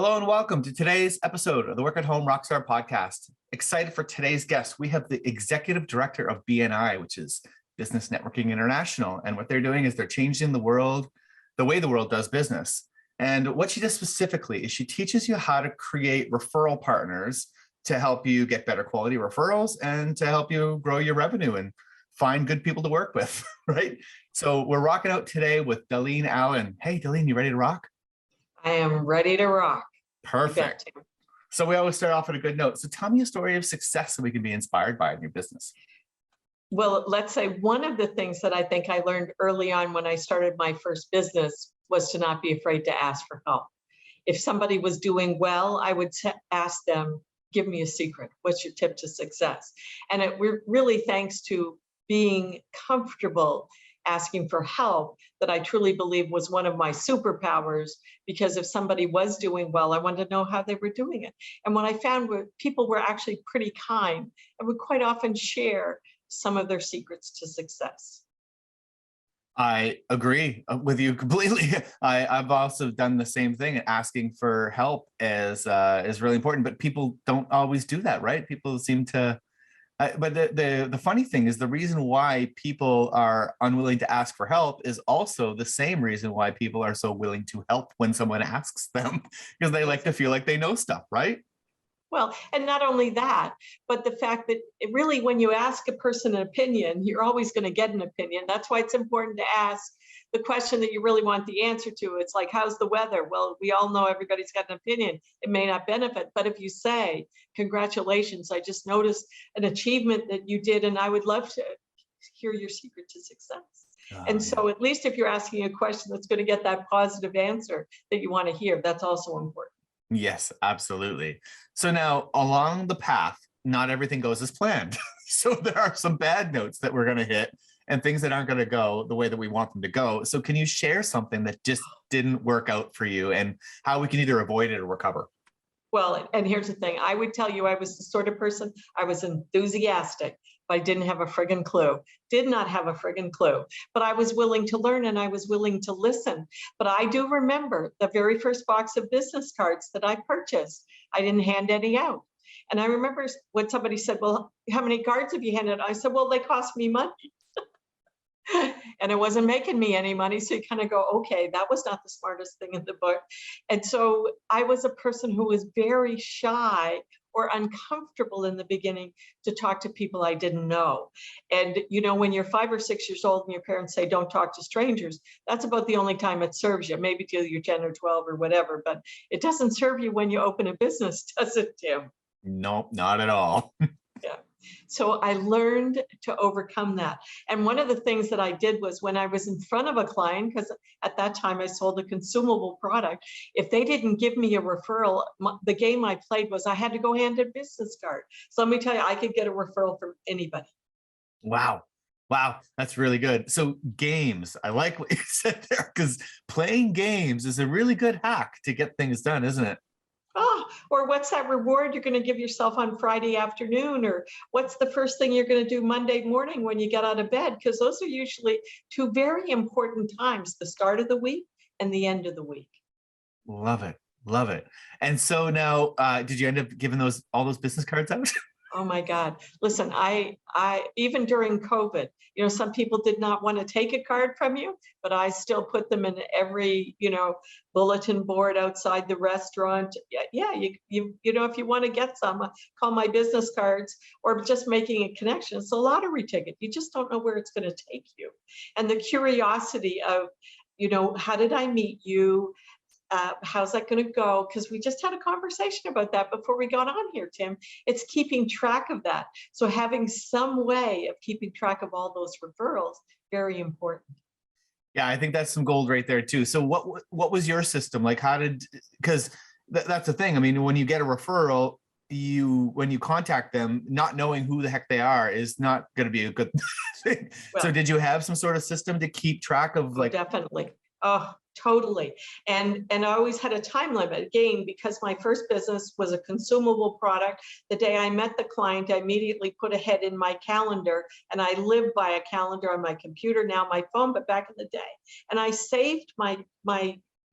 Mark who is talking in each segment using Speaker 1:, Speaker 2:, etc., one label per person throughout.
Speaker 1: Hello and welcome to today's episode of the Work at Home Rockstar podcast. Excited for today's guest. We have the executive director of BNI, which is Business Networking International. And what they're doing is they're changing the world, the way the world does business. And what she does specifically is she teaches you how to create referral partners to help you get better quality referrals and to help you grow your revenue and find good people to work with, right? So we're rocking out today with Dalene Allen. Hey, Dalene, you ready to rock?
Speaker 2: I am ready to rock.
Speaker 1: Perfect. So we always start off on a good note. So tell me a story of success that we can be inspired by in your business.
Speaker 2: Well, let's say one of the things that I think I learned early on when I started my first business was to not be afraid to ask for help. If somebody was doing well, I would ask them, give me a secret. What's your tip to success? And it really thanks to being comfortable asking for help that I truly believe was one of my superpowers, because if somebody was doing well, I wanted to know how they were doing it. And what I found were people were actually pretty kind and would quite often share some of their secrets to success.
Speaker 1: I agree with you completely. I've also done the same thing. Asking for help is really important, but people don't always do that, right? People seem to. But the funny thing is the reason why people are unwilling to ask for help is also the same reason why people are so willing to help when someone asks them, because they like to feel like they know stuff, right?
Speaker 2: Well, and not only that, but the fact that really when you ask a person an opinion, you're always going to get an opinion. That's why it's important to ask the question that you really want the answer to. It's like, how's the weather? Well, we all know everybody's got an opinion. It may not benefit, but if you say, congratulations, I just noticed an achievement that you did, and I would love to hear your secret to success. And so at least if you're asking a question that's going to get that positive answer that you want to hear, that's also important.
Speaker 1: Yes, absolutely. So now along the path, not everything goes as planned. So there are some bad notes that we're going to hit and things that aren't going to go the way that we want them to go. So can you share something that just didn't work out for you and how we can either avoid it or recover?
Speaker 2: Well, and here's the thing. I would tell you I was the sort of person, I was enthusiastic, but I didn't have a friggin' clue. Did not have a friggin' clue. But I was willing to learn and I was willing to listen. But I do remember the very first box of business cards that I purchased. I didn't hand any out. And I remember when somebody said, well, how many cards have you handed out? I said, well, they cost me money. And it wasn't making me any money. So you kind of go, okay, that was not the smartest thing in the book. And so I was a person who was very shy or uncomfortable in the beginning to talk to people I didn't know. And, you know, when you're 5 or 6 years old and your parents say, don't talk to strangers, that's about the only time it serves you, maybe till you're 10 or 12 or whatever, but it doesn't serve you when you open a business, does it, Tim?
Speaker 1: Nope, not at all.
Speaker 2: Yeah. So I learned to overcome that. And one of the things that I did was when I was in front of a client, because at that time I sold a consumable product, if they didn't give me a referral, the game I played was I had to go hand a business card. So let me tell you, I could get a referral from anybody.
Speaker 1: Wow. Wow, that's really good. So games, I like what you said there, because playing games is a really good hack to get things done, isn't it?
Speaker 2: Oh, or what's that reward you're going to give yourself on Friday afternoon? Or what's the first thing you're going to do Monday morning when you get out of bed? Because those are usually two very important times, the start of the week and the end of the week.
Speaker 1: Love it. Love it. And so now, did you end up giving all those business cards out?
Speaker 2: Oh my God. Listen, I even during COVID, you know, some people did not want to take a card from you, but I still put them in every, you know, bulletin board outside the restaurant. Yeah, you know, if you want to get some, call my business cards, or just making a connection. It's a lottery ticket. You just don't know where it's going to take you. And the curiosity of, you know, how did I meet you? How's that going to go? Because we just had a conversation about that before we got on here, Tim. It's keeping track of that. So having some way of keeping track of all those referrals, very important.
Speaker 1: Yeah, I think that's some gold right there too. So what was your system? Like because that's the thing. I mean, when you get a referral, when you contact them, not knowing who the heck they are is not going to be a good thing. Well, so did you have some sort of system to keep track of like?
Speaker 2: Definitely. Oh, totally. And I always had a time limit, again, because my first business was a consumable product. The day I met the client, I immediately put ahead in my calendar, and I live by a calendar on my computer, now my phone, but back in the day. And I saved my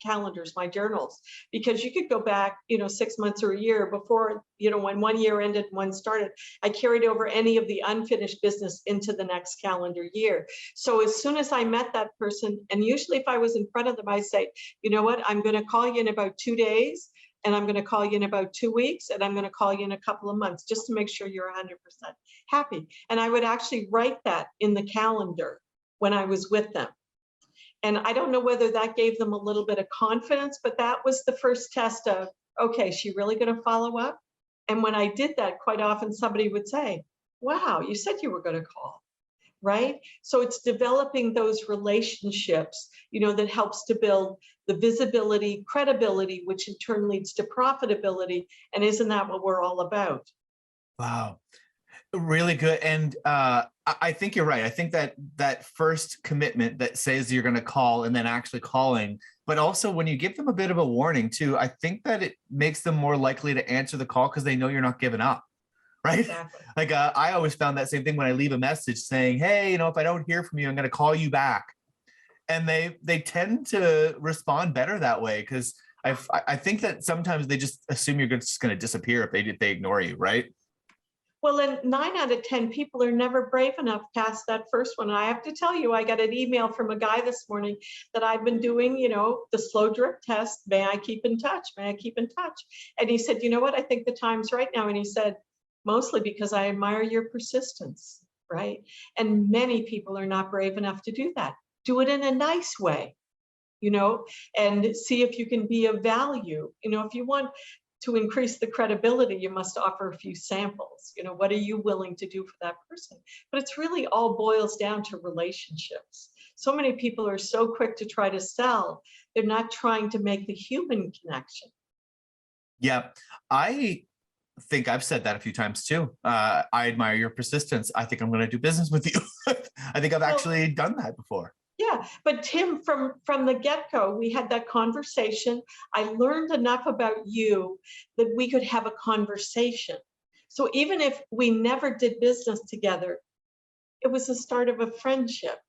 Speaker 2: calendars, my journals, because you could go back, 6 months or a year before, when one year ended, one started. I carried over any of the unfinished business into the next calendar year. So as soon as I met that person, and usually if I was in front of them, I say, you know what, I'm going to call you in about 2 days, and I'm going to call you in about 2 weeks, and I'm going to call you in a couple of months, just to make sure you're 100% happy. And I would actually write that in the calendar when I was with them. And I don't know whether that gave them a little bit of confidence, but that was the first test of, okay, is she really going to follow up? And when I did that, quite often somebody would say, wow, you said you were going to call, right? So it's developing those relationships, that helps to build the visibility, credibility, which in turn leads to profitability. And isn't that what we're all about?
Speaker 1: Wow. Really good. And I think you're right. I think that first commitment that says you're going to call and then actually calling, but also when you give them a bit of a warning too, I think that it makes them more likely to answer the call because they know you're not giving up. Right.
Speaker 2: Exactly.
Speaker 1: Like I always found that same thing when I leave a message saying, hey, if I don't hear from you, I'm going to call you back. And they tend to respond better that way because I think that sometimes they just assume you're just going to disappear if they ignore you. Right.
Speaker 2: Well, and 9 out of 10 people are never brave enough past that first one. I have to tell you, I got an email from a guy this morning that I've been doing, the slow drip test. May I keep in touch? May I keep in touch? And he said, you know what? I think the time's right now. And he said, mostly because I admire your persistence, right? And many people are not brave enough to do that. Do it in a nice way, and see if you can be of value. If you want to increase the credibility, you must offer a few samples. What are you willing to do for that person? But it's really all boils down to relationships. So many people are so quick to try to sell, they're not trying to make the human connection.
Speaker 1: Yeah, I think I've said that a few times too. I admire your persistence. I think I'm going to do business with you. I think I've actually done that before.
Speaker 2: Yeah, but Tim, from the get-go, we had that conversation. I learned enough about you that we could have a conversation. So even if we never did business together, it was the start of a friendship.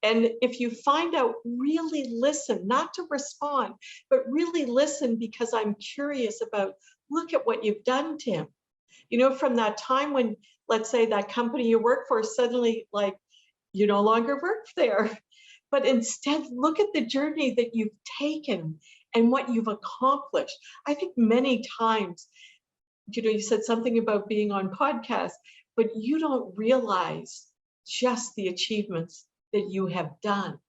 Speaker 2: And if you find out, really listen, not to respond, but really listen because I'm curious about, look at what you've done, Tim. From that time when, let's say, that company you work for suddenly, like, you no longer work there. But instead, look at the journey that you've taken and what you've accomplished. I think many times, you said something about being on podcasts, but you don't realize just the achievements that you have done.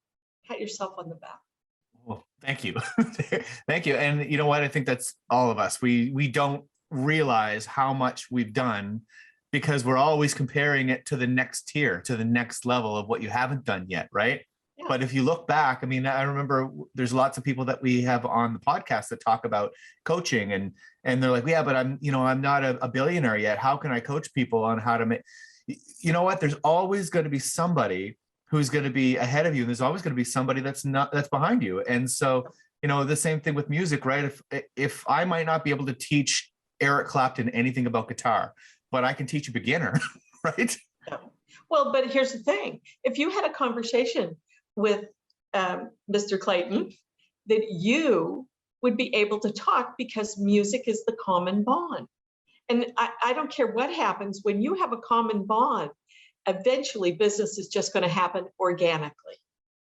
Speaker 2: Pat yourself on the back.
Speaker 1: Well, thank you. Thank you. And you know what? I think that's all of us. We don't realize how much we've done because we're always comparing it to the next tier, to the next level of what you haven't done yet, right? Yeah. But if you look back, I mean, I remember there's lots of people that we have on the podcast that talk about coaching and they're like, yeah, but I'm not a billionaire yet. How can I coach people on how to make, you know what? There's always going to be somebody who's going to be ahead of you. And there's always going to be somebody that's behind you. And so, the same thing with music, right? If I might not be able to teach Eric Clapton anything about guitar, but I can teach a beginner, right?
Speaker 2: Yeah. Well, but here's the thing. If you had a conversation with Mr. Clayton, that you would be able to talk because music is the common bond. And I don't care what happens, when you have a common bond, eventually business is just going to happen organically,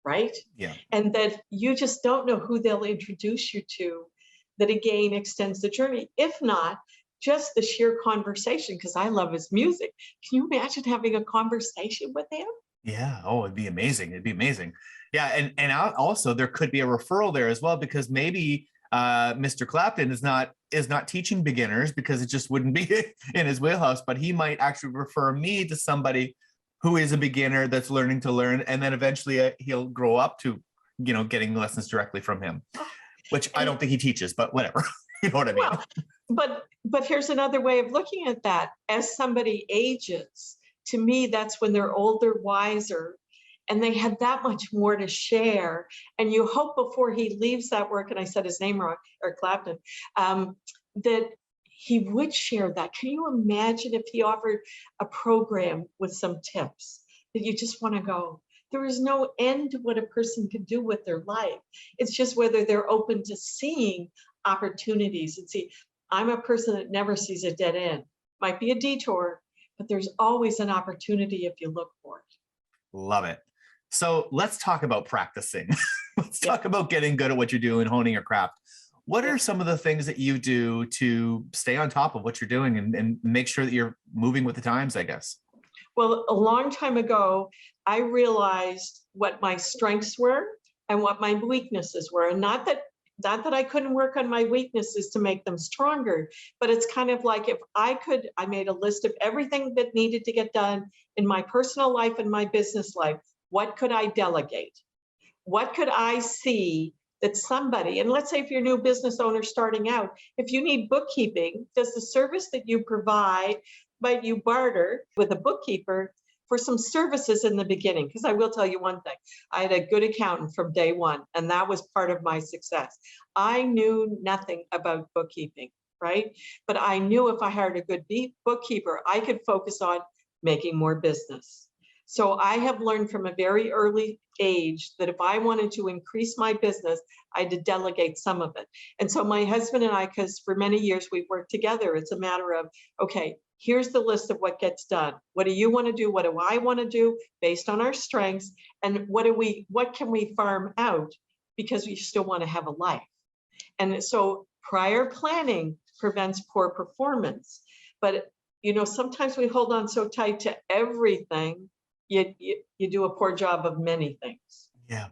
Speaker 2: right?
Speaker 1: Yeah.
Speaker 2: And that you just don't know who they'll introduce you to, that again extends the journey. If not, just the sheer conversation, because I love his music. Can you imagine having a conversation with him?
Speaker 1: Yeah. Oh, it'd be amazing. It'd be amazing. Yeah. And also there could be a referral there as well, because maybe Mr. Clapton is not teaching beginners because it just wouldn't be in his wheelhouse, but he might actually refer me to somebody who is a beginner that's learning to learn. And then eventually he'll grow up to, getting lessons directly from him, which I don't think he teaches, but whatever. You know what I mean?
Speaker 2: Well, but here's another way of looking at that. As somebody ages, to me, that's when they're older, wiser, and they had that much more to share. And you hope before he leaves that work, and I said his name wrong, Eric Clapton, that he would share that. Can you imagine if he offered a program with some tips that you just want to go, there is no end to what a person can do with their life. It's just whether they're open to seeing opportunities and see, I'm a person that never sees a dead end. Might be a detour, but there's always an opportunity if you look for it.
Speaker 1: Love it. So let's talk about practicing. Let's
Speaker 2: Yeah.
Speaker 1: talk about getting good at what you're doing, honing your craft. What are some of the things that you do to stay on top of what you're doing and make sure that you're moving with the times, I guess?
Speaker 2: Well, a long time ago, I realized what my strengths were and what my weaknesses were. And not that I couldn't work on my weaknesses to make them stronger, but it's kind of like if I made a list of everything that needed to get done in my personal life and my business life. What could I delegate? What could I see that somebody, and let's say if you're a new business owner starting out, if you need bookkeeping, does the service that you provide, might you barter with a bookkeeper for some services in the beginning? Because I will tell you one thing, I had a good accountant from day one, and that was part of my success. I knew nothing about bookkeeping, right? But I knew if I hired a good bookkeeper, I could focus on making more business. So I have learned from a very early age that if I wanted to increase my business, I had to delegate some of it. And so my husband and I, because for many years we've worked together, it's a matter of, okay, here's the list of what gets done. What do you want to do? What do I want to do based on our strengths? And what can we farm out because we still want to have a life? And so prior planning prevents poor performance. But, sometimes we hold on so tight to everything, you do a poor job of many things.
Speaker 1: Yeah.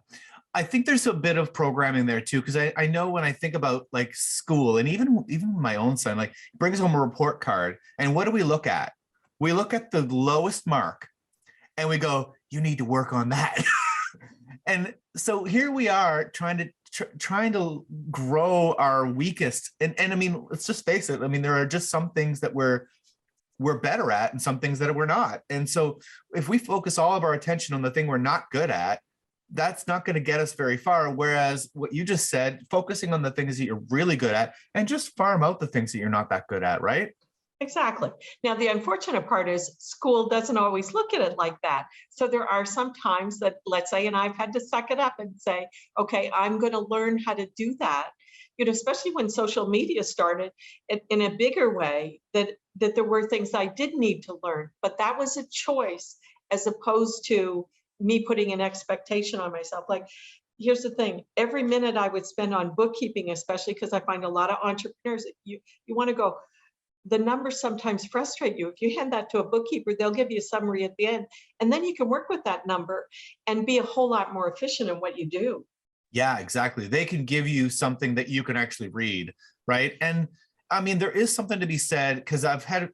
Speaker 1: I think there's a bit of programming there too, because I know when I think about like school and even my own son, like brings home a report card, and what do we look at? We look at the lowest mark and we go, you need to work on that. And so here we are trying to grow our weakest. And I mean, let's just face it. I mean, there are just some things that we're better at and some things that we're not. And so if we focus all of our attention on the thing we're not good at, that's not going to get us very far. Whereas what you just said, focusing on the things that you're really good at and just farm out the things that you're not that good at, right?
Speaker 2: Exactly. Now, the unfortunate part is school doesn't always look at it like that. So there are some times that, let's say, and I've had to suck it up and say, okay, I'm going to learn how to do that. Especially when social media started in a bigger way, that there were things I did need to learn, but that was a choice as opposed to me putting an expectation on myself. Like, here's the thing, every minute I would spend on bookkeeping, especially because I find a lot of entrepreneurs, you want to go, the numbers sometimes frustrate you. If you hand that to a bookkeeper, they'll give you a summary at the end, and then you can work with that number and be a whole lot more efficient in what you do.
Speaker 1: Yeah, exactly. They can give you something that you can actually read, right? And I mean, there is something to be said, because I've had,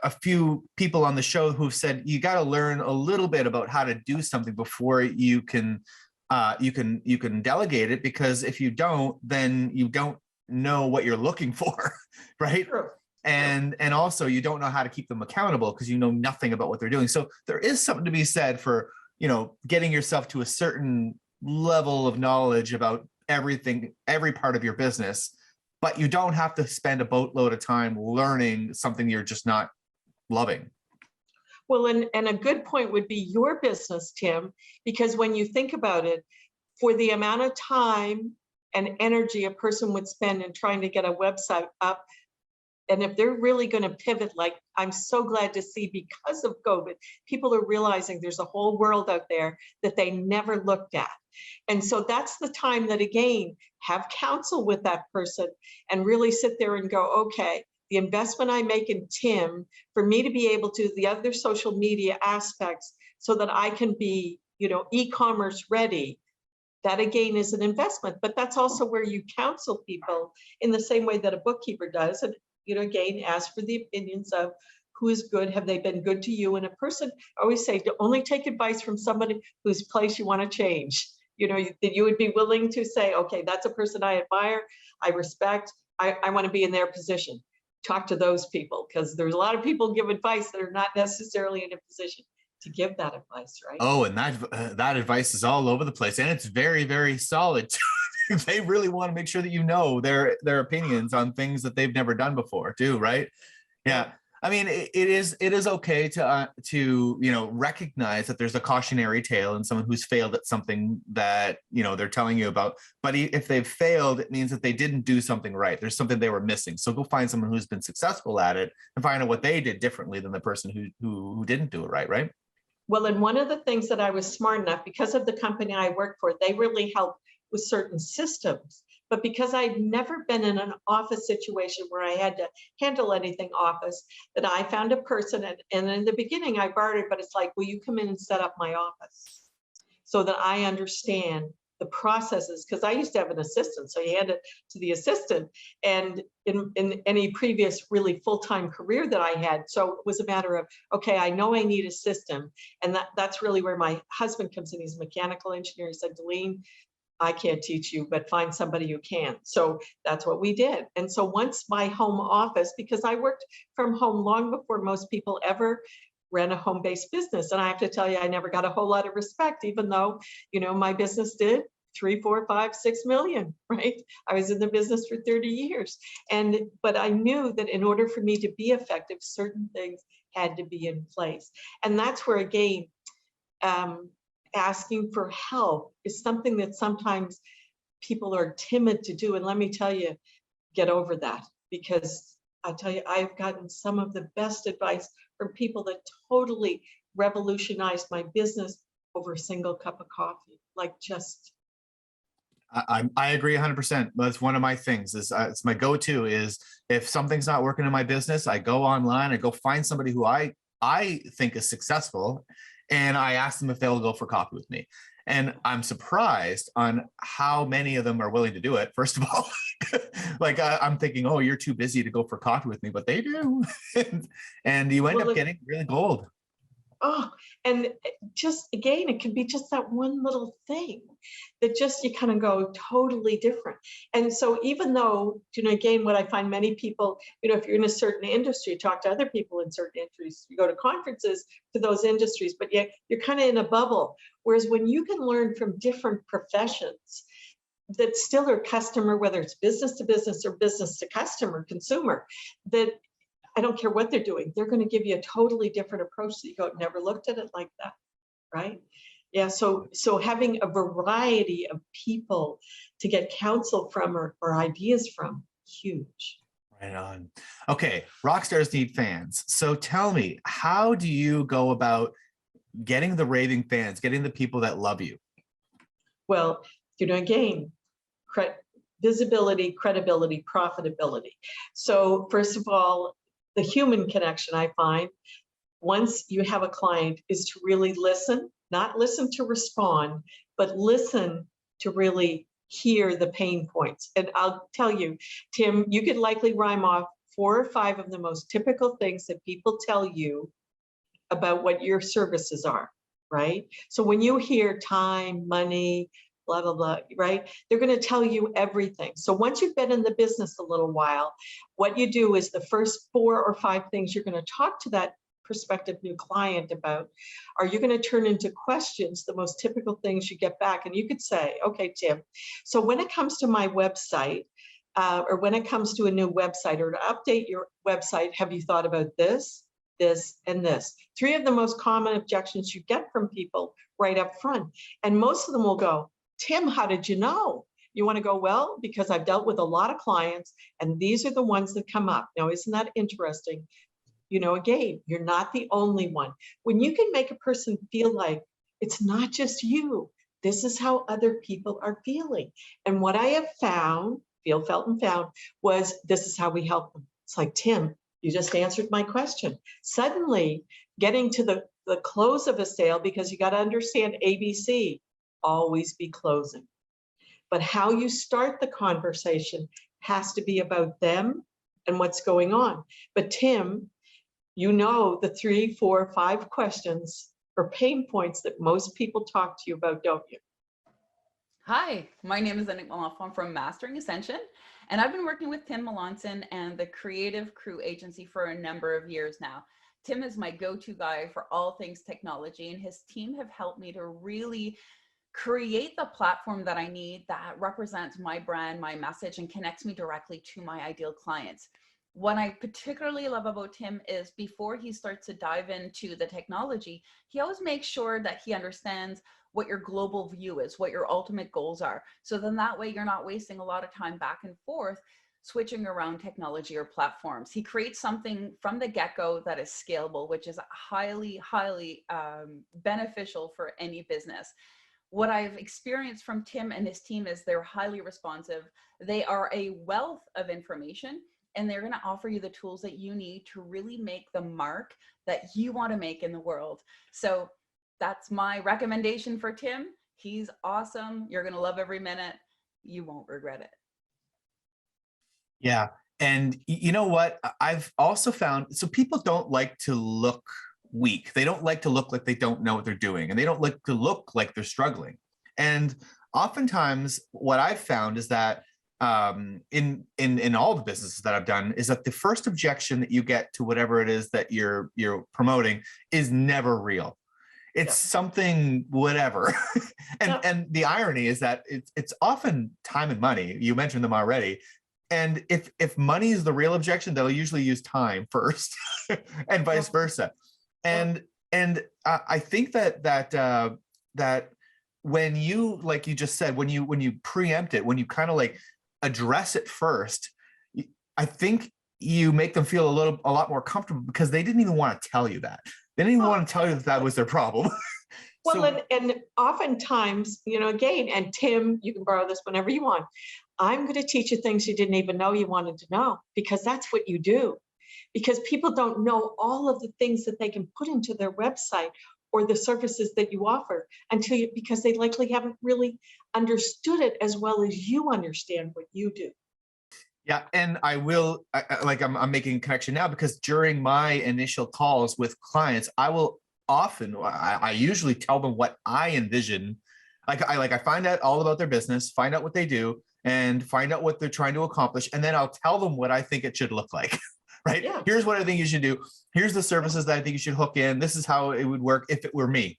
Speaker 1: a few people on the show who've said you got to learn a little bit about how to do something before you can delegate it, because if you don't, then you don't know what you're looking for, right?
Speaker 2: True.
Speaker 1: And also you don't know how to keep them accountable because you know nothing about what they're doing. So there is something to be said for, getting yourself to a certain level of knowledge about everything, every part of your business, but you don't have to spend a boatload of time learning something you're just not loving.
Speaker 2: Well, and a good point would be your business, Tim, because when you think about it, for the amount of time and energy a person would spend in trying to get a website up, and if they're really going to pivot, like I'm so glad to see because of COVID, people are realizing there's a whole world out there that they never looked at. And so that's the time that, again, have counsel with that person and really sit there and go, okay, the investment I make in Tim for me to be able to the other social media aspects so that I can be, e-commerce ready. That again is an investment, but that's also where you counsel people in the same way that a bookkeeper does. And, again, ask for the opinions of who is good. Have they been good to you? And a person, I always say, to only take advice from somebody whose place you want to change. That you would be willing to say, okay, that's a person I admire, I respect, I want to be in their position. Talk to those people, because there's a lot of people give advice that are not necessarily in a position to give that advice, right?
Speaker 1: Oh, and that advice is all over the place, and it's very, very solid. They really want to make sure that their opinions on things that they've never done before too, right? Yeah. I mean, it is okay to recognize that there's a cautionary tale in someone who's failed at something that they're telling you about. But if they've failed, it means that they didn't do something right. There's something they were missing. So go find someone who's been successful at it and find out what they did differently than the person who didn't do it right, right?
Speaker 2: Well, and one of the things that I was smart enough, because of the company I worked for, they really helped with certain systems. But because I'd never been in an office situation where I had to handle anything office, that I found a person, and in the beginning I bartered, but it's like, will you come in and set up my office so that I understand the processes? Because I used to have an assistant, so you hand it to the assistant. And in any previous really full-time career that I had, so it was a matter of, okay, I know I need a system, and that's really where my husband comes in. He's a mechanical engineer. He said, Dalene, I can't teach you, but find somebody who can. So that's what we did. And so once my home office, because I worked from home long before most people ever ran a home-based business. And I have to tell you, I never got a whole lot of respect, even though, my business did 3, 4, 5, 6 million, right? I was in the business for 30 years. But I knew that in order for me to be effective, certain things had to be in place. And that's where, again, asking for help is something that sometimes people are timid to do. And let me tell you, get over that, because I tell you, I've gotten some of the best advice from people that totally revolutionized my business over a single cup of coffee. Like, just
Speaker 1: I agree 100%. That's one of my things. It's my go-to is if something's not working in my business, I go online, I go find somebody who I think is successful, and I ask them if they'll go for coffee with me. And I'm surprised on how many of them are willing to do it. First of all, like I'm thinking, oh, you're too busy to go for coffee with me, but they do. And you end up getting really gold.
Speaker 2: Oh, and just again, it can be just that one little thing that just you kind of go totally different. And so even though, again, what I find many people, if you're in a certain industry, talk to other people in certain industries, you go to conferences to those industries, but yet you're kind of in a bubble. Whereas when you can learn from different professions that still are customer, whether it's business to business or business to customer, consumer, that I don't care what they're doing, they're going to give you a totally different approach that you go, never looked at it like that, right? Yeah, so having a variety of people to get counsel from or ideas from, huge.
Speaker 1: Right on. Okay, rock stars need fans. So tell me, how do you go about getting the raving fans, getting the people that love you?
Speaker 2: Well, again, visibility, credibility, profitability. So first of all, the human connection, I find, once you have a client, is to really listen, not listen to respond, but listen to really hear the pain points. And I'll tell you, Tim, you could likely rhyme off 4 or 5 of the most typical things that people tell you about what your services are, right? So when you hear time, money, blah, blah, blah, right? They're going to tell you everything. So once you've been in the business a little while, what you do is the first 4 or 5 things you're going to talk to that prospective new client about are you going to turn into questions, the most typical things you get back. And you could say, okay, Tim, so when it comes to my website, or when it comes to a new website or to update your website, have you thought about this, this, and this? 3 of the most common objections you get from people right up front. And most of them will go, Tim, how did you know? You want to go, well, because I've dealt with a lot of clients and these are the ones that come up. Now, isn't that interesting? Again, you're not the only one. When you can make a person feel like it's not just you, this is how other people are feeling. And what I have found, felt and found, was this is how we help them. It's like, Tim, you just answered my question. Suddenly getting to the close of a sale, because you got to understand ABC, always be closing. But how you start the conversation has to be about them and what's going on. But Tim, the 3, 4, 5 questions or pain points that most people talk to you about, don't you?
Speaker 3: Hi, my name is Anik Malenfant from Mastering Ascension, and I've been working with Tim Melanson and the Creative Crew Agency for a number of years now. Tim is my go-to guy for all things technology, and his team have helped me to really create the platform that I need that represents my brand, my message, and connects me directly to my ideal clients. What I particularly love about Tim is before he starts to dive into the technology, he always makes sure that he understands what your global view is, what your ultimate goals are. So then that way you're not wasting a lot of time back and forth switching around technology or platforms. He creates something from the get-go that is scalable, which is highly, highly beneficial for any business. What I've experienced from Tim and his team is they're highly responsive. They are a wealth of information, and they're going to offer you the tools that you need to really make the mark that you want to make in the world. So that's my recommendation for Tim. He's awesome. You're going to love every minute. You won't regret it.
Speaker 1: Yeah. And you know what? I've also found, so people don't like to look weak. They don't like to look like they don't know what they're doing, and they don't like to look like they're struggling. And oftentimes what I've found is that in all the businesses that I've done is that the first objection that you get to whatever it is that you're promoting is never real. It's something, whatever. And the irony is that it's often time and money. You mentioned them already. And if money is the real objection, they'll usually use time first and vice versa. And I think that when you, like you just said, when you preempt it, when you kind of like address it first, I think you make them feel a lot more comfortable, because they didn't even want to tell you that. They didn't even want to tell you that was their problem.
Speaker 2: Well, and oftentimes, again, and Tim, you can borrow this whenever you want. I'm going to teach you things you didn't even know you wanted to know, because that's what you do. Because people don't know all of the things that they can put into their website or the services that you offer because they likely haven't really understood it as well as you understand what you do.
Speaker 1: Yeah, and I'm making a connection now, because during my initial calls with clients, I usually tell them what I envision. I find out all about their business, find out what they do, and find out what they're trying to accomplish, and then I'll tell them what I think it should look like. Right? Yeah. Here's what I think you should do. Here's the services that I think you should hook in. This is how it would work if it were me.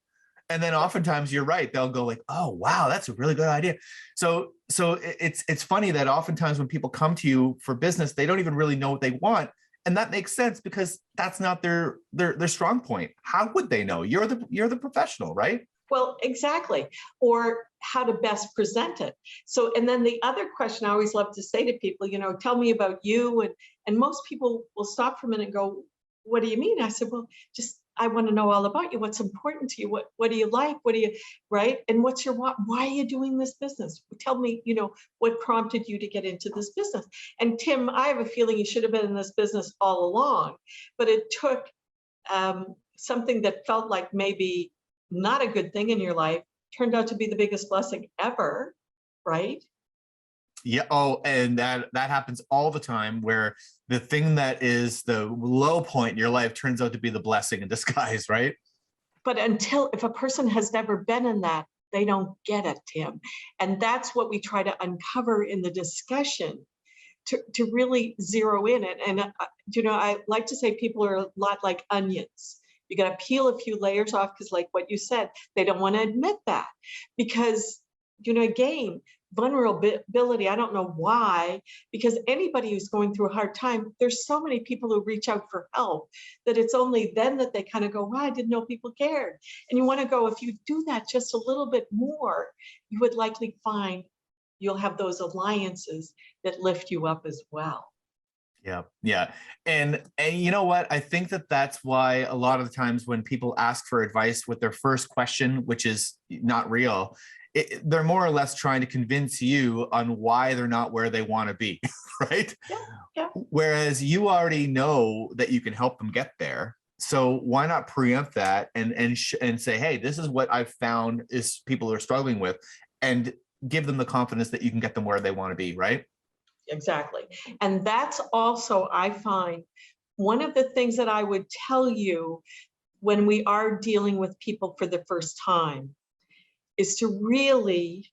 Speaker 1: And then oftentimes you're right. They'll go like, oh, wow, that's a really good idea. So it's funny that oftentimes when people come to you for business, they don't even really know what they want. And that makes sense, because that's not their strong point. How would they know? You're the professional, right?
Speaker 2: Well, exactly. Or how to best present it. So, and then the other question I always love to say to people, tell me about you. And most people will stop for a minute and go, what do you mean? I said, well, I want to know all about you. What's important to you? What do you like? What do you, right? And what's your why? Why are you doing this business? Tell me, what prompted you to get into this business? And Tim, I have a feeling you should have been in this business all along, but it took something that felt like maybe not a good thing in your life turned out to be the biggest blessing ever, right?
Speaker 1: Yeah. Oh, and that happens all the time, where the thing that is the low point in your life turns out to be the blessing in disguise, right?
Speaker 2: But if a person has never been in that, they don't get it, Tim. And that's what we try to uncover in the discussion to really zero in it. And, I like to say people are a lot like onions. You got to peel a few layers off, because like what you said, they don't want to admit that, because, again, vulnerability, I don't know why, because anybody who's going through a hard time, there's so many people who reach out for help that it's only then that they kind of go, wow, I didn't know people cared. And you want to go, if you do that just a little bit more, you would likely find you'll have those alliances that lift you up as well.
Speaker 1: Yeah. Yeah. And you know what? I think that's why a lot of the times when people ask for advice with their first question, which is not real, they're more or less trying to convince you on why they're not where they want to be, right?
Speaker 2: Yeah.
Speaker 1: Whereas you already know that you can help them get there. So why not preempt that and say, hey, this is what I've found is people are struggling with, and give them the confidence that you can get them where they want to be, right?
Speaker 2: Exactly. And that's also, I find, one of the things that I would tell you when we are dealing with people for the first time is to really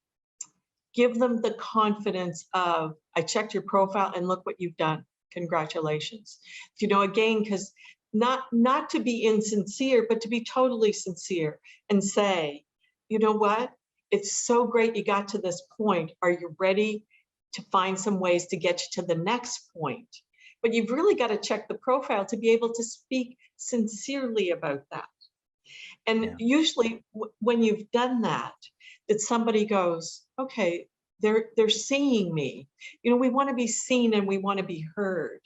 Speaker 2: give them the confidence of, I checked your profile and look what you've done. Congratulations. Again, because not to be insincere, but to be totally sincere and say, you know what? It's so great you got to this point. Are you ready to find some ways to get you to the next point? but you've really got to check the profile to be able to speak sincerely about that. And usually when you've done that somebody goes, okay, they're seeing me. You know, we want to be seen and we want to be heard.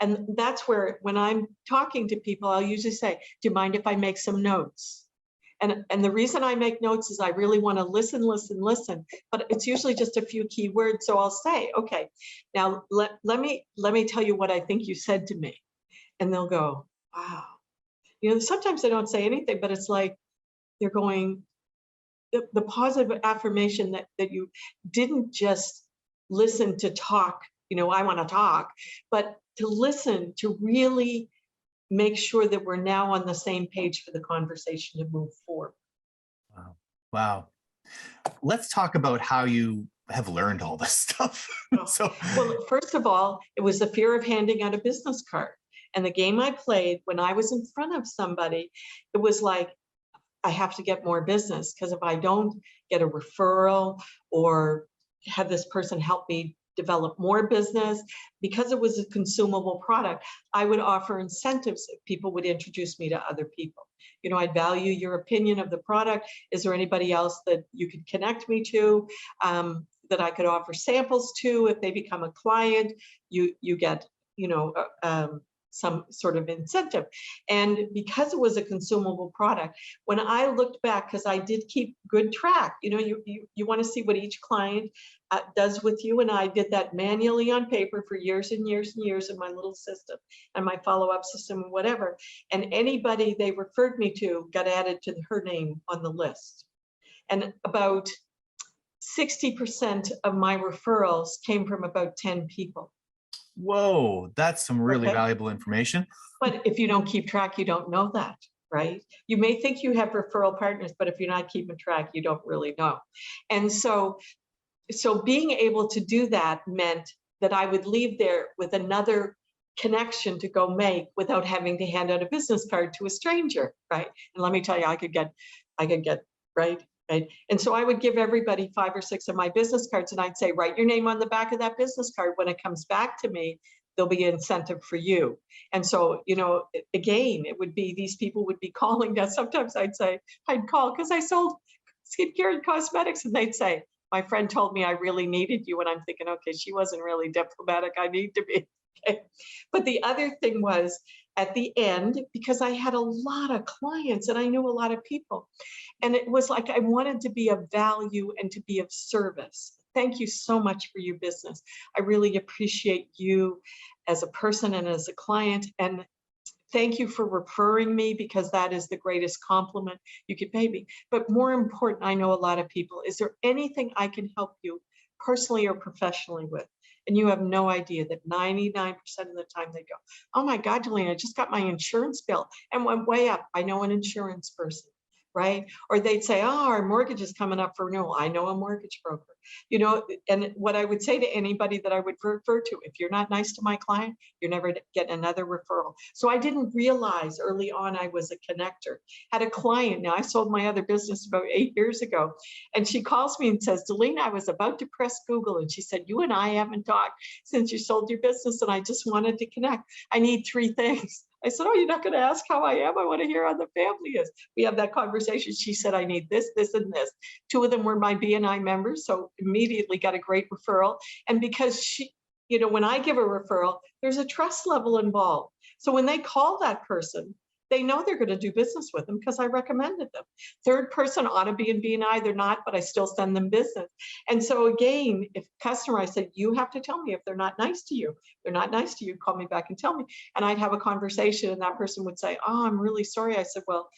Speaker 2: And that's where, when I'm talking to people, I'll usually say, do you mind if I make some notes? And the reason I make notes is I really want to listen, but it's usually just a few key words. So I'll say, okay, now let me tell you what I think you said to me. And they'll go, wow. You know, sometimes they don't say anything, but it's like they're going, the positive affirmation that you didn't just listen to talk, you know, I want to talk, but to listen, to really make sure that we're now on the same page for the conversation to move forward.
Speaker 1: Wow. Wow. Let's talk about how you have learned all this stuff.
Speaker 2: Well, first of all, it was the fear of handing out a business card. And the game I played when I was in front of somebody, it was like, I have to get more business, because if I don't get a referral or have this person help me develop more business, because it was a consumable product, I would offer incentives if people would introduce me to other people. You know, I'd value your opinion of the product. Is there anybody else that you could connect me to, that I could offer samples to? If they become a client, you get, you know, some sort of incentive. And because it was a consumable product, when I looked back, because I did keep good track, you know, you want to see what each client does with you. And I did that manually on paper for years and years and years in my little system and my follow-up system and whatever. And anybody they referred me to got added to her name on the list. And about 60% of my referrals came from about 10 people.
Speaker 1: Whoa, that's some really valuable information.
Speaker 2: But if you don't keep track, you don't know that, right? You may think you have referral partners, but if you're not keeping track, you don't really know. And so being able to do that meant that I would leave there with another connection to go make without having to hand out a business card to a stranger, right? And let me tell you, I could get right. And so I would give everybody 5 or 6 of my business cards, and I'd say, write your name on the back of that business card. When it comes back to me, there'll be an incentive for you. And so, you know, again, it would be, these people would be calling. Now, sometimes I'd call because I sold skincare and cosmetics, and they'd say, my friend told me I really needed you. And I'm thinking, okay, she wasn't really diplomatic. I need to be. Okay. But the other thing was, at the end, because I had a lot of clients and I knew a lot of people, and it was like I wanted to be of value and to be of service. Thank you so much for your business. I really appreciate you as a person and as a client. And thank you for referring me, because that is the greatest compliment you could pay me. But more important, I know a lot of people. Is there anything I can help you personally or professionally with? And you have no idea that 99% of the time they go, oh my God, Dalene, I just got my insurance bill and went way up. I know an insurance person, right? Or they'd say, oh, our mortgage is coming up for renewal. I know a mortgage broker. You know, and what I would say to anybody that I would refer to, if you're not nice to my client, you're never getting another referral. So I didn't realize early on I was a connector. Had a client, now I sold my other business about 8 years ago, and she calls me and says, Dalene, I was about to press Google, and she said, you and I haven't talked since you sold your business, and I just wanted to connect. I need 3 things. I said, oh, you're not going to ask how I am? I want to hear how the family is. We have that conversation. She said, I need this, this, and this. 2 of them were my BNI members, so immediately got a great referral. And because she, you know, when I give a referral, there's a trust level involved. So when they call that person, they know they're going to do business with them because I recommended them. 3rd person ought to be in BNI. They're not, but I still send them business. And so again, if customer, I said, you have to tell me if they're not nice to you. If they're not nice to you, call me back and tell me. And I'd have a conversation, and that person would say, oh, I'm really sorry. I said, well,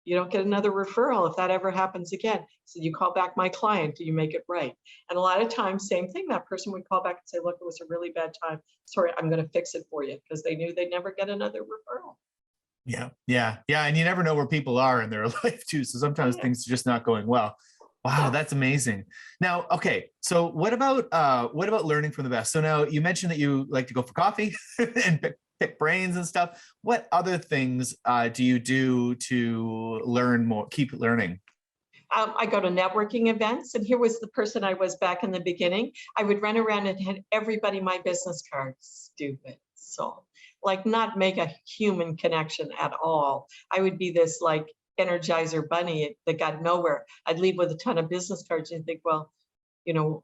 Speaker 2: you don't get another referral if that ever happens again. So you call back my client, do you make it right? And a lot of times, same thing, that person would call back and say, look, it was a really bad time. Sorry, I'm going to fix it for you, because they knew they'd never get another referral.
Speaker 1: Yeah. And you never know where people are in their life too. So sometimes things are just not going well. Wow, that's amazing. Now, okay, so what about learning from the best? So now you mentioned that you like to go for coffee and pick brains and stuff. What other things do you do to learn more, keep learning?
Speaker 2: I go to networking events, and here was the person I was back in the beginning. I would run around and hand everybody my business card. Stupid soul. Like, not make a human connection at all. I would be this like Energizer bunny that got nowhere. I'd leave with a ton of business cards and think, well, you know,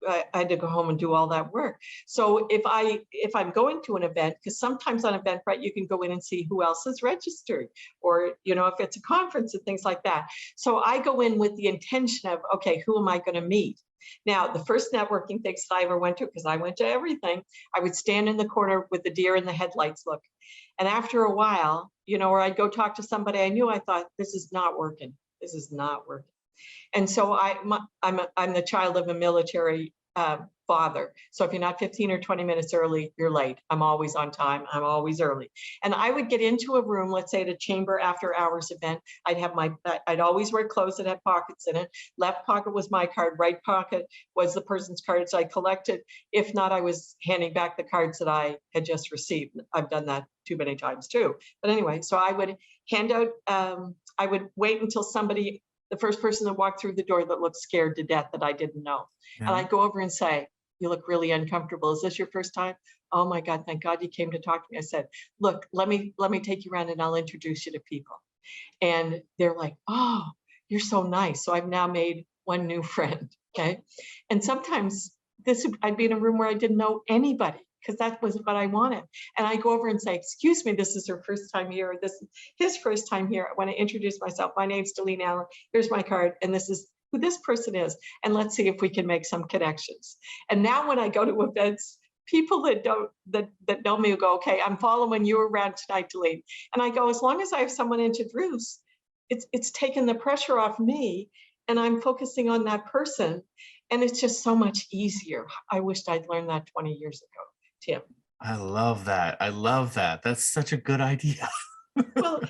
Speaker 2: I had to go home and do all that work. So if I'm going to an event, because sometimes on Eventbrite you can go in and see who else is registered, or if it's a conference and things like that. So I go in with the intention of, okay, who am I going to meet? Now, the first networking things that I ever went to, because I went to everything, I would stand in the corner with the deer in the headlights look. And after a while, or I'd go talk to somebody I knew, I thought, this is not working. This is not working. And so I'm the child of a military father. So if you're not 15 or 20 minutes early, you're late. I'm always on time. I'm always early. And I would get into a room, let's say at a chamber after hours event. I'd always wear clothes that had pockets in it. Left pocket was my card. Right pocket was the person's cards I collected. If not, I was handing back the cards that I had just received. I've done that too many times too. But anyway, so I would hand out, I would wait until the first person that walked through the door that looked scared to death that I didn't know. Yeah. And I'd go over and say, you look really uncomfortable. Is this your first time? Oh my God, thank God you came to talk to me. I said, look, let me take you around and I'll introduce you to people. And they're like, oh, you're so nice. So I've now made one new friend, okay? And sometimes I'd be in a room where I didn't know anybody, because that was what I wanted. And I go over and say, excuse me, this is her first time here, or this is his first time here. When I introduce myself, my name's Dalene Allen, here's my card, and this is who this person is, and let's see if we can make some connections. And now when I go to events, people that know me will go, okay, I'm following you around tonight, Dalene. And I go, as long as I have someone to introduce, it's taken the pressure off me, and I'm focusing on that person, and it's just so much easier. I wished I'd learned that 20 years ago. Tim.
Speaker 1: I love that. I love that. That's such a good idea.
Speaker 2: Well,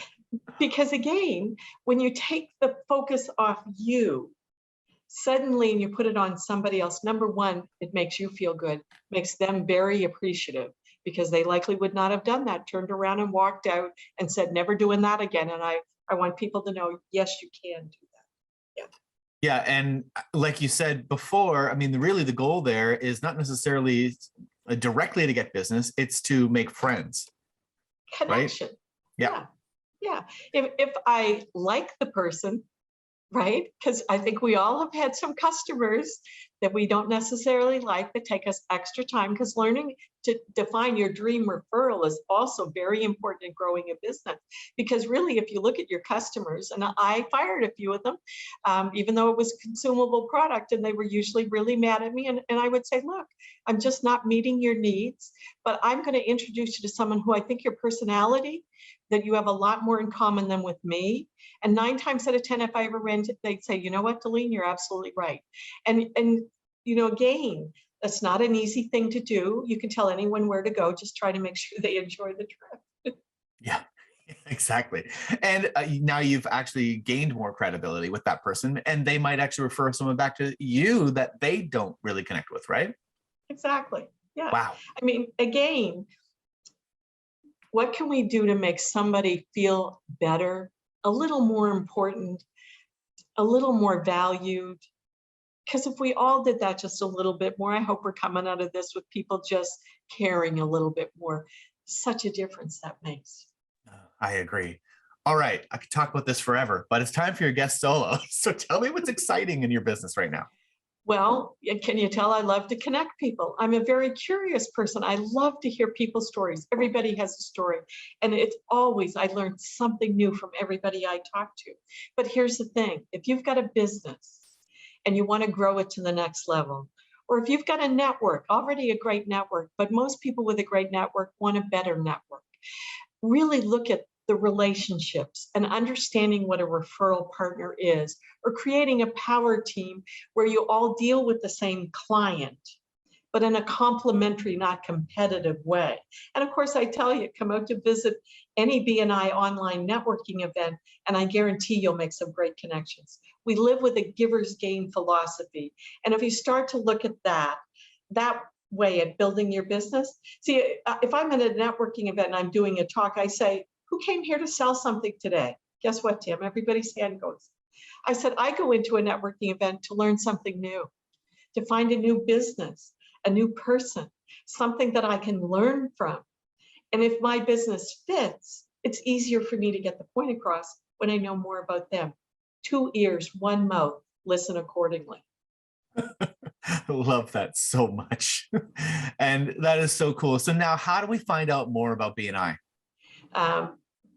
Speaker 2: because again, when you take the focus off you, suddenly and you put it on somebody else, number one, it makes you feel good, makes them very appreciative, because they likely would not have done that, turned around and walked out and said, never doing that again. And I want people to know, yes, you can do that. Yeah.
Speaker 1: Yeah. And like you said before, I mean, really the goal there is not necessarily directly to get business, it's to make friends.
Speaker 2: Connection.
Speaker 1: Right? Yeah.
Speaker 2: Yeah. If I like the person, right? Because I think we all have had some customers that we don't necessarily like that take us extra time, because learning to define your dream referral is also very important in growing a business. Because really, if you look at your customers, and I fired a few of them, even though it was a consumable product, and they were usually really mad at me. And I would say, look, I'm just not meeting your needs, but I'm going to introduce you to someone who I think your personality, that you have a lot more in common than with me. And 9 times out of 10, if I ever ran, they'd say, you know what, Dalene, you're absolutely right. And again, that's not an easy thing to do. You can tell anyone where to go. Just try to make sure they enjoy the trip.
Speaker 1: Yeah, exactly. And now you've actually gained more credibility with that person, and they might actually refer someone back to you that they don't really connect with, right?
Speaker 2: Exactly. Yeah.
Speaker 1: Wow.
Speaker 2: I mean, again, what can we do to make somebody feel better, a little more important, a little more valued? Because if we all did that just a little bit more, I hope we're coming out of this with people just caring a little bit more. Such a difference that makes.
Speaker 1: I agree. All right, I could talk about this forever, but it's time for your guest solo. So tell me what's exciting in your business right now.
Speaker 2: Well, can you tell I love to connect people? I'm a very curious person. I love to hear people's stories. Everybody has a story. And it's always, I learn something new from everybody I talk to. But here's the thing, if you've got a business and you want to grow it to the next level, or if you've got a network, already a great network, but most people with a great network want a better network, really look at the relationships and understanding what a referral partner is, or creating a power team where you all deal with the same client, but in a complementary, not competitive way. And of course, I tell you, come out to visit any BNI online networking event, and I guarantee you'll make some great connections. We live with a giver's gain philosophy. And if you start to look at that way at building your business, see, if I'm at a networking event and I'm doing a talk, I say, who came here to sell something today? Guess what, Tim? Everybody's hand goes. I said, I go into a networking event to learn something new, to find a new business, a new person, something that I can learn from. And if my business fits, it's easier for me to get the point across when I know more about them. 2 ears, 1 mouth, listen accordingly.
Speaker 1: Love that so much. And that is so cool. So now how do we find out more about BNI?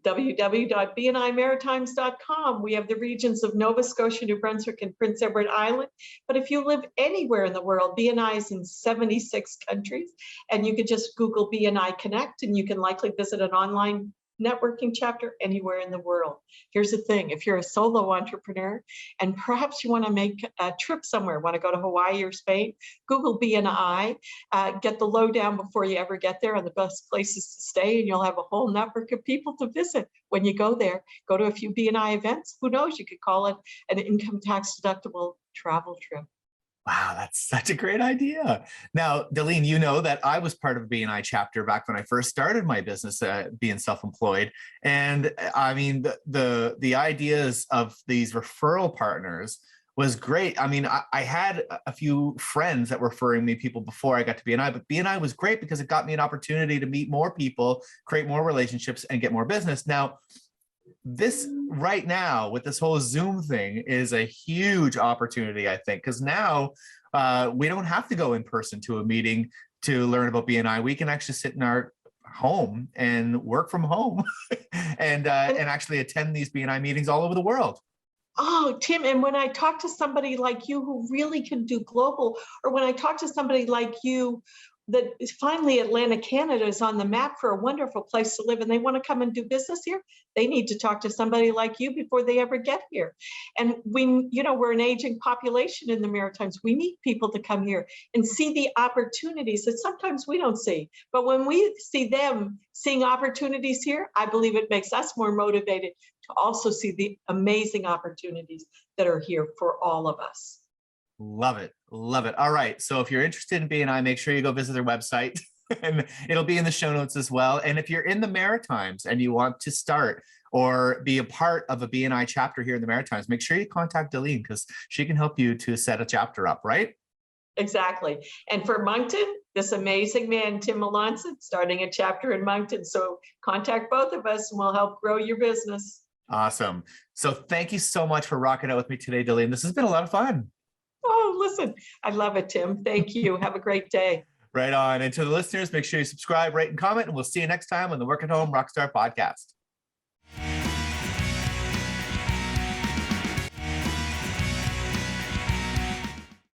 Speaker 2: www.bnimaritimes.com. We have the regions of Nova Scotia, New Brunswick, and Prince Edward Island. But if you live anywhere in the world, BNI is in 76 countries, and you can just Google BNI Connect, and you can likely visit an online networking chapter anywhere in the world. Here's the thing, if you're a solo entrepreneur and perhaps you want to make a trip somewhere, want to go to Hawaii or Spain, Google BNI, get the lowdown before you ever get there on the best places to stay, and you'll have a whole network of people to visit when you go there. Go to a few BNI events. Who knows, you could call it an income tax deductible travel trip.
Speaker 1: Wow, that's such a great idea. Now, Dalene, you know that I was part of a BNI chapter back when I first started my business, being self-employed. And I mean, the ideas of these referral partners was great. I mean, I had a few friends that were referring me people before I got to BNI, but BNI was great because it got me an opportunity to meet more people, create more relationships, and get more business. Now, this right now with this whole Zoom thing is a huge opportunity, I think, because now we don't have to go in person to a meeting to learn about BNI. We can actually sit in our home and work from home and actually attend these BNI meetings all over the world.
Speaker 2: Oh, Tim, and when I talk to somebody like you who really can do global, or when I talk to somebody like you that finally Atlantic Canada is on the map for a wonderful place to live and they want to come and do business here, they need to talk to somebody like you before they ever get here. And we're an aging population in the Maritimes. We need people to come here and see the opportunities that sometimes we don't see. But when we see them seeing opportunities here, I believe it makes us more motivated to also see the amazing opportunities that are here for all of us.
Speaker 1: Love it. Love it. All right. So if you're interested in BNI, make sure you go visit their website and it'll be in the show notes as well. And if you're in the Maritimes and you want to start or be a part of a BNI chapter here in the Maritimes, make sure you contact Dalene because she can help you to set a chapter up, right?
Speaker 2: Exactly. And for Moncton, this amazing man, Tim Melanson, starting a chapter in Moncton. So contact both of us and we'll help grow your business.
Speaker 1: Awesome. So thank you so much for rocking out with me today, Dalene. This has been a lot of fun.
Speaker 2: Oh, listen, I love it, Tim. Thank you. Have a great day.
Speaker 1: Right on. And to the listeners, make sure you subscribe, rate, and comment, and we'll see you next time on the Work at Home Rockstar Podcast.